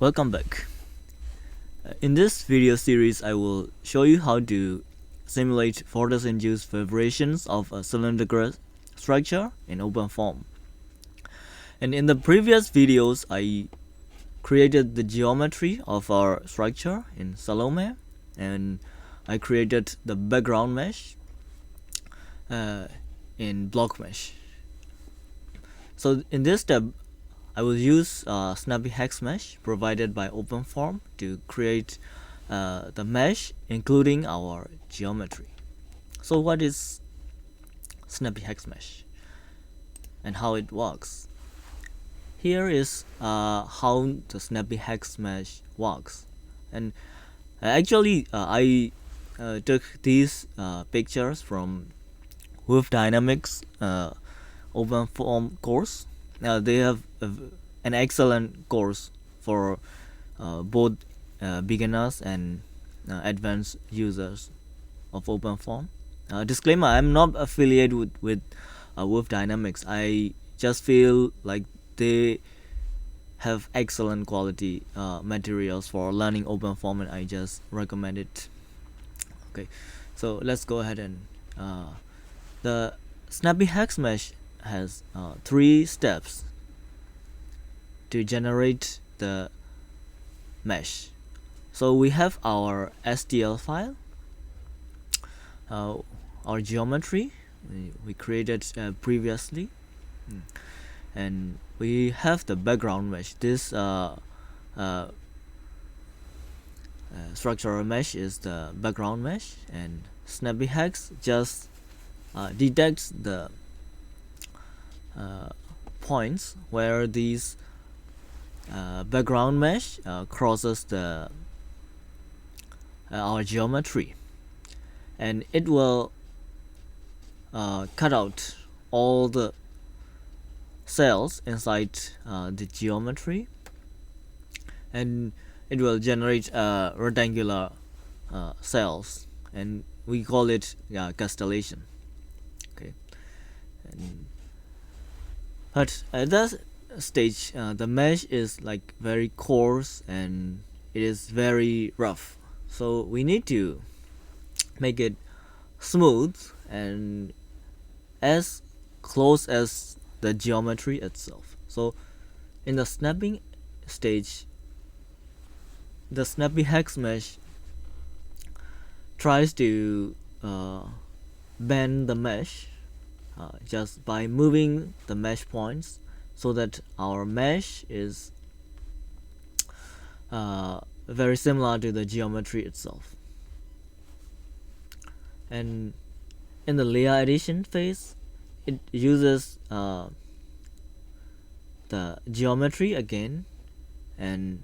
Welcome back. In this video series, I will show you how to simulate vortex induced vibrations of a cylindrical structure in OpenFOAM. And in the previous videos, I created the geometry of our structure in Salome, and I created the background mesh in block mesh. So in this step, I will use SnappyHexMesh provided by OpenFOAM to create the mesh including our geometry. So what is SnappyHexMesh and how it works? Here is how the SnappyHexMesh works. And actually I took these pictures from VIV Dynamics OpenFOAM course. They have an excellent course for both beginners and advanced users of OpenFOAM. Disclaimer: I'm not affiliated with VIV Dynamics. I just feel like they have excellent quality materials for learning OpenFOAM, and I just recommend it. Okay, so let's go ahead and the SnappyHexMesh has 3 steps to generate the mesh. So we have our STL file, our geometry we created previously, and we have the background mesh. This structural mesh is the background mesh, and SnappyHex just detects the points where these background mesh crosses the our geometry, and it will cut out all the cells inside the geometry, and it will generate rectangular cells, and we call it Castellation. Okay, but at that stage, the mesh is like very coarse and it is very rough. So we need to make it smooth and as close as the geometry itself. So in the snapping stage, the SnappyHexMesh tries to bend the mesh just by moving the mesh points, so that our mesh is very similar to the geometry itself. And in the layer addition phase, it uses the geometry again and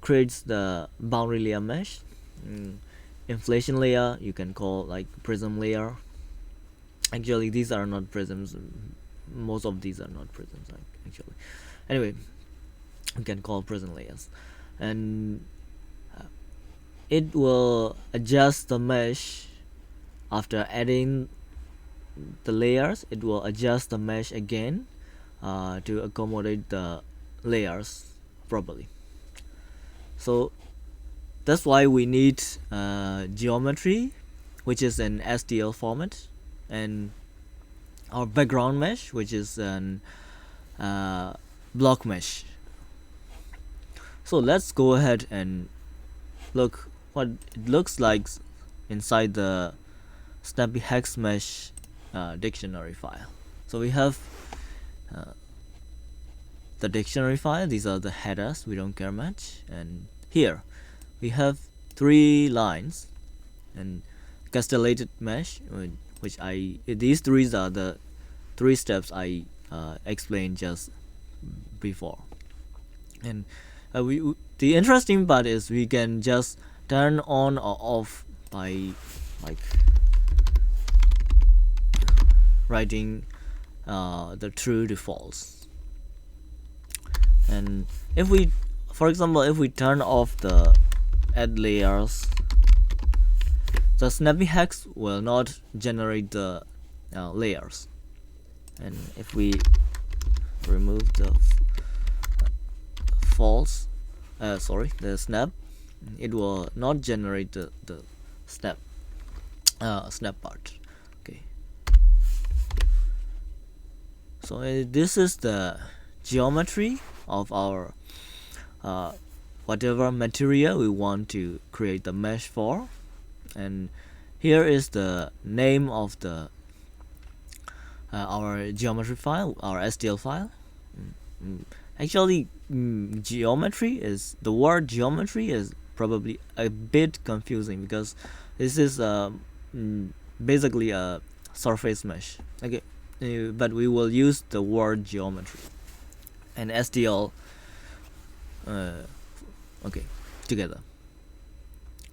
creates the boundary layer mesh. Inflation layer you can call like prism layer. Actually, these are not prisms. Most of these are not prisms, actually. Anyway, we can call prism layers, and it will adjust the mesh after adding the layers. It will adjust the mesh again to accommodate the layers properly. So that's why we need geometry, which is an STL format, and our background mesh, which is an block mesh. So let's go ahead and look what it looks like inside the SnappyHexMesh dictionary file. So we have the dictionary file. These are the headers, we don't care much, and here we have 3 lines and castellated mesh, which these 3 are the 3 steps I explained just before. And the interesting part is we can just turn on or off by like writing the true to false. And if we, for example, if we turn off the add layers, the SnappyHex will not generate the layers. And if we remove the false, the snap, it will not generate the snap snap part. Okay, so this is the geometry of our whatever material we want to create the mesh for, and here is the name of the our geometry file, our STL file. Actually, geometry is the word geometry is probably a bit confusing because this is basically a surface mesh. Okay, but we will use the word geometry and STL okay together.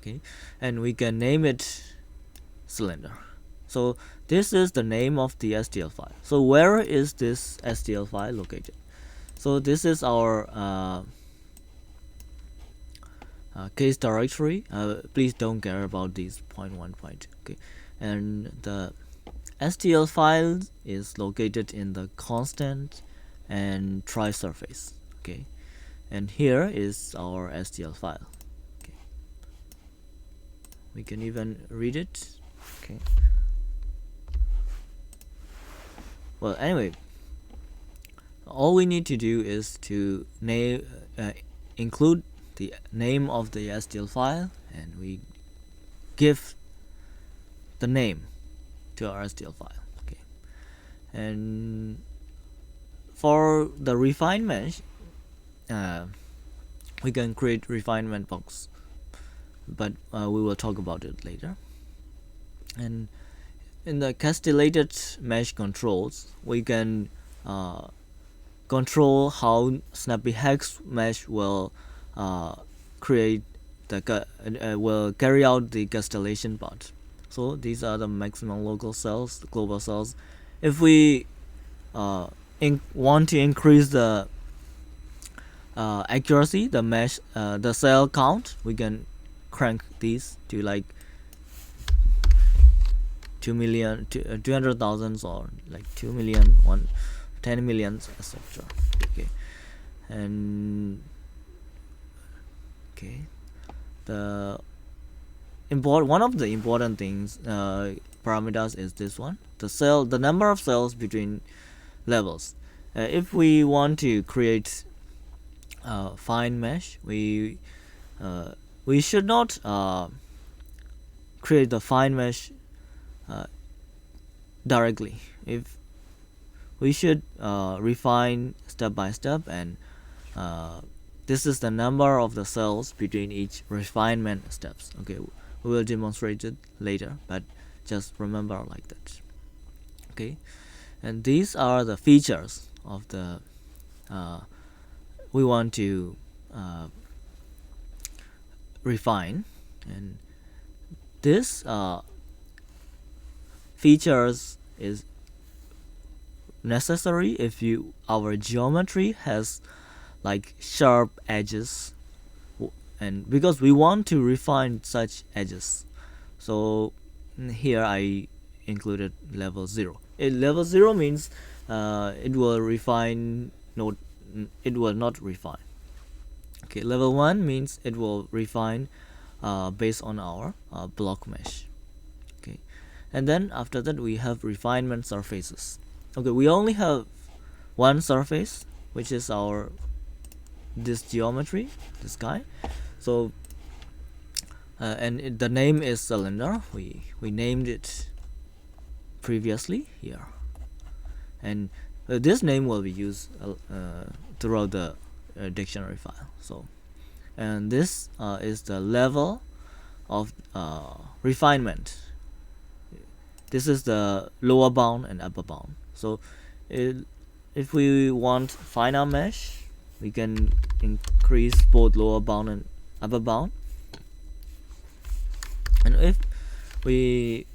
Okay, and we can name it cylinder. So this is the name of the STL file. So where is this STL file located? So this is our case directory. Please don't care about these .1, .2. Okay, and the STL file is located in the constant and tri-surface. Okay, and here is our STL file. Okay, we can even read it. Okay. Well, anyway, all we need to do is to name include the name of the STL file, and we give the name to our STL file. Okay, and for the refine mesh, we can create refinement box, but we will talk about it later. And in the castellated mesh controls, we can control how SnappyHexMesh will create the will carry out the castellation part. So these are the maximum local cells, the global cells. If we want to increase the accuracy, the mesh, the cell count, we can crank these to like 2 million, 200,000 or like 2 million, 10 millions, etc. Okay, and okay, the one of the important things parameters is this one, the number of cells between levels. If we want to create fine mesh, we should not create the fine mesh directly. If we should refine step by step, and this is the number of the cells between each refinement steps. Okay, we will demonstrate it later, but just remember like that. Okay, and these are the features of the we want to refine, and this features is necessary if our geometry has like sharp edges, and because we want to refine such edges. So here I included level 0. Level 0 means it will refine, no, it will not refine. Okay, level 1 means it will refine based on our block mesh. Okay, and then after that we have refinement surfaces. Okay, we only have one surface, which is this geometry, this guy. So and the name is cylinder. We named it previously here, and this name will be used throughout the dictionary file. So, and this is the level of refinement. This is the lower bound and upper bound. So if we want finer mesh, we can increase both lower bound and upper bound. And if we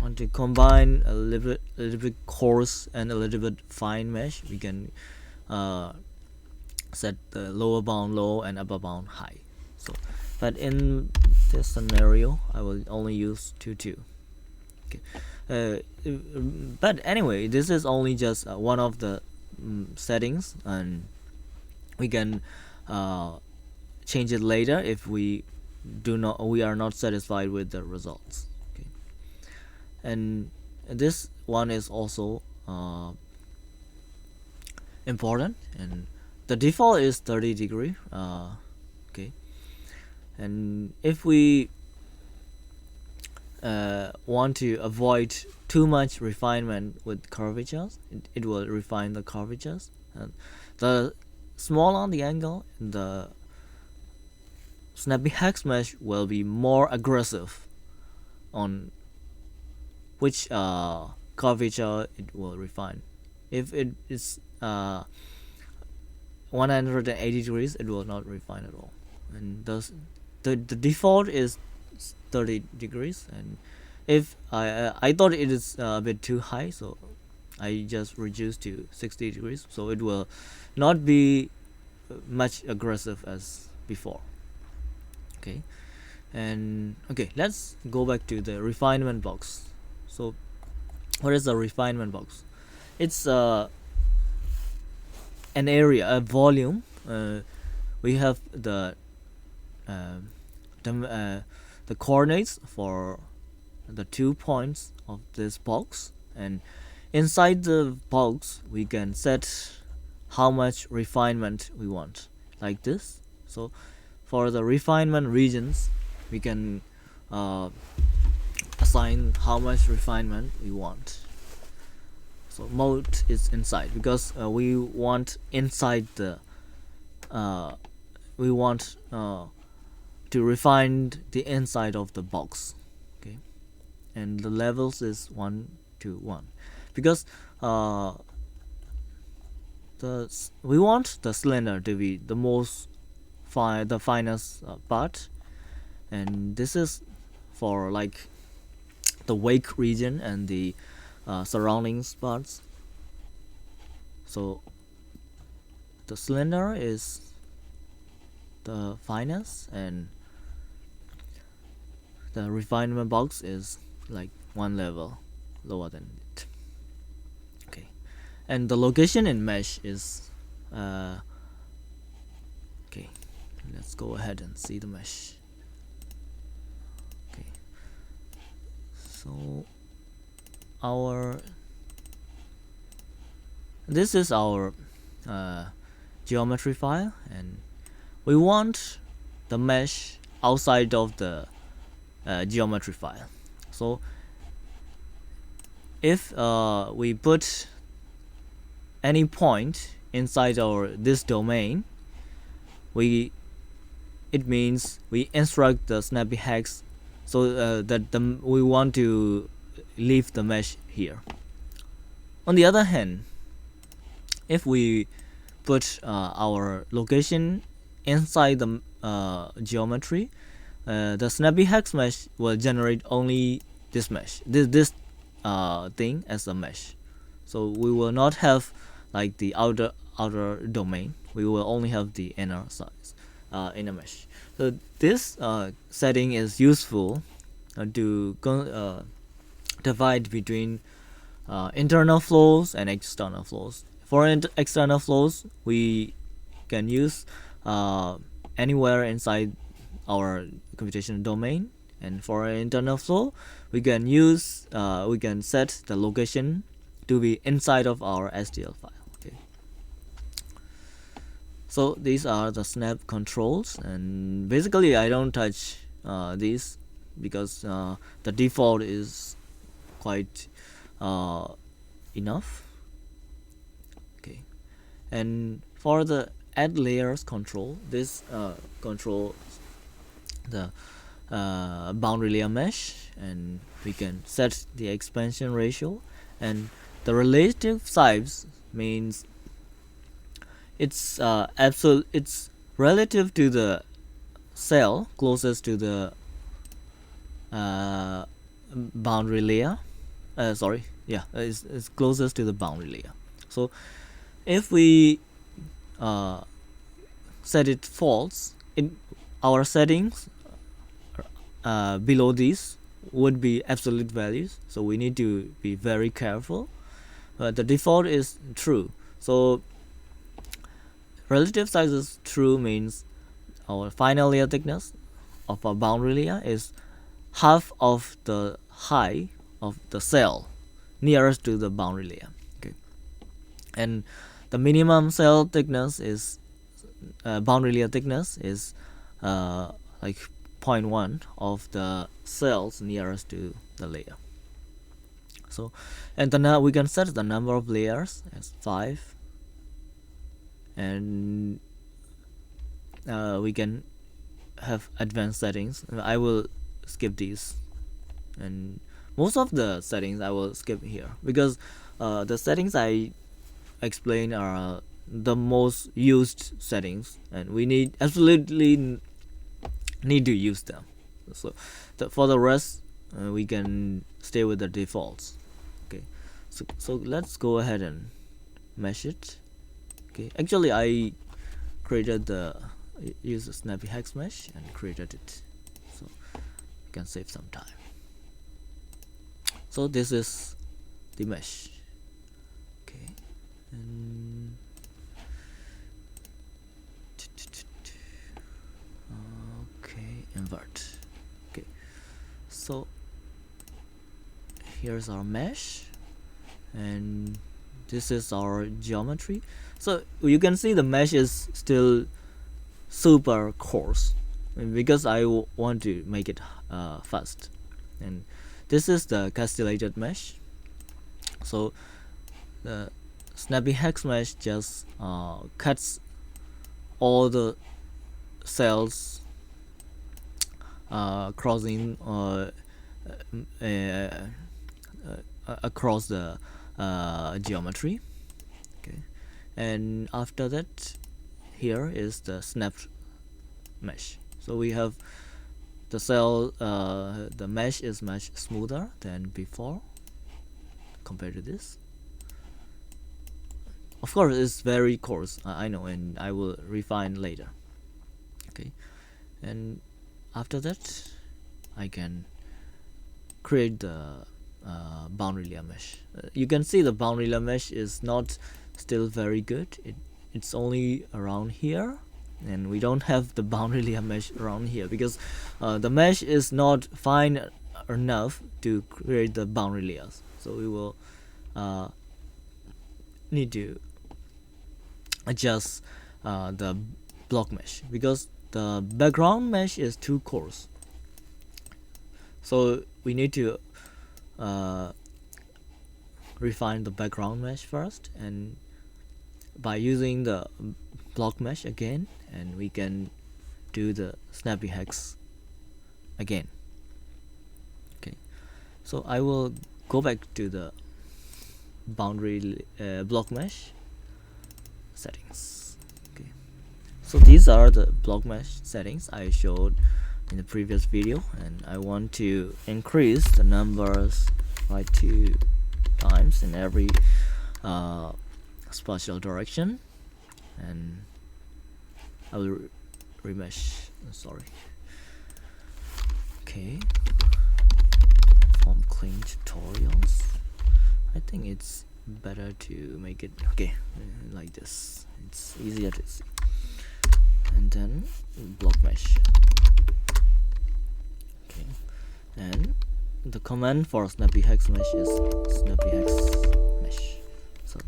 want to combine a little bit coarse and a little bit fine mesh, we can set the lower bound low and upper bound high. So, but in this scenario, I will only use 2. Okay. But anyway, this is only just one of the settings, and we can change it later if we are not satisfied with the results. Okay, and this one is also important, and the default is 30 degree. Okay, and if we want to avoid too much refinement with curvatures, it will refine the curvatures, and the smaller the angle, the SnappyHexMesh will be more aggressive on which curvature it will refine. If it is 180 degrees, it will not refine at all, and thus the default is 30 degrees. And if I thought it is a bit too high, so I just reduced to 60 degrees, so it will not be much aggressive as before. Okay, and okay, let's go back to the refinement box. So what is the refinement box? It's an area, a volume. We have the coordinates for the 2 points of this box, and inside the box we can set how much refinement we want, like this. So for the refinement regions, we can assign how much refinement we want. So mode is inside, because we want inside the we want to refine the inside of the box. Okay, and the levels is 1 to 1, because we want the cylinder to be the most the finest part, and this is for like the wake region and the surroundings parts. So the cylinder is the finest, and the refinement box is like 1 level lower than it. Okay, and the location in mesh is okay, let's go ahead and see the mesh. Okay, so this is our geometry file, and we want the mesh outside of the geometry file. So if we put any point inside this domain, it means we instruct the SnappyHex so that we want to leave the mesh here. On the other hand, if we put our location inside the geometry, the SnappyHexMesh will generate only this mesh, this thing as a mesh. So we will not have like the outer domain. We will only have the inner size, inner mesh. So this setting is useful to divide between internal flows and external flows. For external flows, we can use anywhere inside our computational domain, and for an internal flow, we can set the location to be inside of our STL file. Okay. So these are the snap controls, and basically I don't touch these because the default is quite enough. Okay, and for the add layers control, this controls the boundary layer mesh, and we can set the expansion ratio, and the relative size means it's it's relative to the cell closest to the boundary layer. It's closest to the boundary layer. So if we set it false, our settings below these would be absolute values, so we need to be very careful. The default is true, so relative size is true means our final layer thickness of our boundary layer is half of the height of the cell nearest to the boundary layer. Okay, and the minimum cell thickness is boundary layer thickness is like 0.1 of the cells nearest to the layer. So, and then we can set the number of layers as 5, and we can have advanced settings. I will skip these, and most of the settings I will skip here because the settings I explain are the most used settings, and we need absolutely need to use them. So for the rest, we can stay with the defaults. Okay, so let's go ahead and mesh it. Okay, actually I created the use the SnappyHexMesh and created it, so you can save some time. So this is the mesh. Okay, and okay, invert. Okay, so here's our mesh, and this is our geometry. So you can see the mesh is still super coarse because I want to make it fast. And this is the castellated mesh. So the SnappyHexMesh just cuts all the cells crossing across the geometry. Okay, and after that, here is the snap mesh. So we have the cell, the mesh is much smoother than before compared to this. Of course, it's very coarse, I know, and I will refine later. Okay, and after that, I can create the boundary layer mesh. You can see the boundary layer mesh is not still very good. It's only around here, and we don't have the boundary layer mesh around here because the mesh is not fine enough to create the boundary layers. So we will need to adjust the block mesh because the background mesh is too coarse. So we need to refine the background mesh first, and by using the block mesh again, and we can do the SnappyHex again. Okay, so I will go back to the boundary block mesh settings. Okay, so these are the block mesh settings I showed in the previous video, and I want to increase the numbers by 2 times in every spatial direction, and I will remesh. Sorry. Okay, form clean tutorials. I think it's better to make it like this. It's easier to see. And then block mesh. Okay, and the command for SnappyHexMesh is SnappyHexMesh. So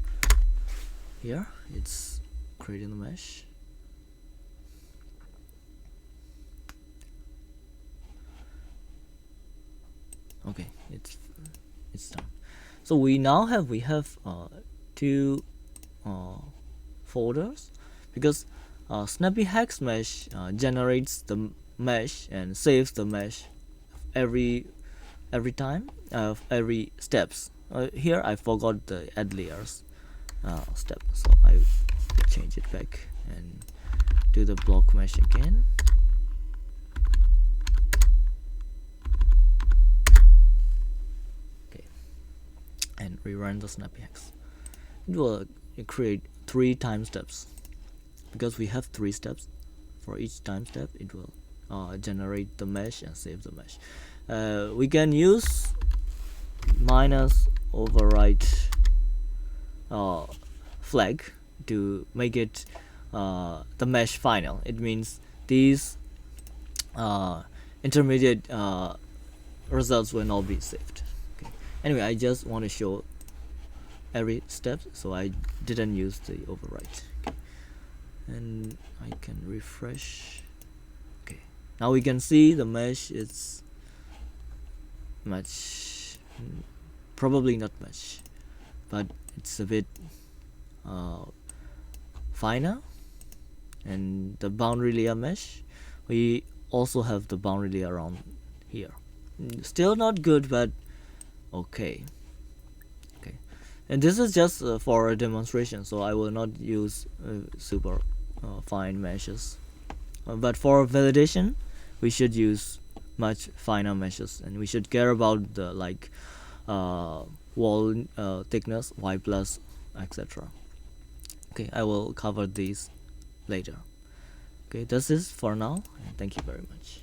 here it's creating the mesh. Okay, it's done. So we have 2 folders because SnappyHexMesh generates the mesh and saves the mesh every time of every steps. Here I forgot the add layers step, so I change it back and do the block mesh again. Okay, and rerun the SnappyHex. It will create 3 time steps because we have 3 steps. For each time step, it will generate the mesh and save the mesh. We can use minus override flag to make it the mesh final. It means these intermediate results will not be saved. Okay. Anyway, I just want to show every step, so I didn't use the overwrite. Okay. And I can refresh. Okay, now we can see the mesh is much, probably not much, but it's a bit finer. And the boundary layer mesh, we also have the boundary layer around here. Still not good, but okay. Okay, and this is just for a demonstration, so I will not use super fine meshes, but for validation we should use much finer meshes, and we should care about the wall thickness, y plus, etc. Okay, I will cover these later. Okay, this is for now, and thank you very much.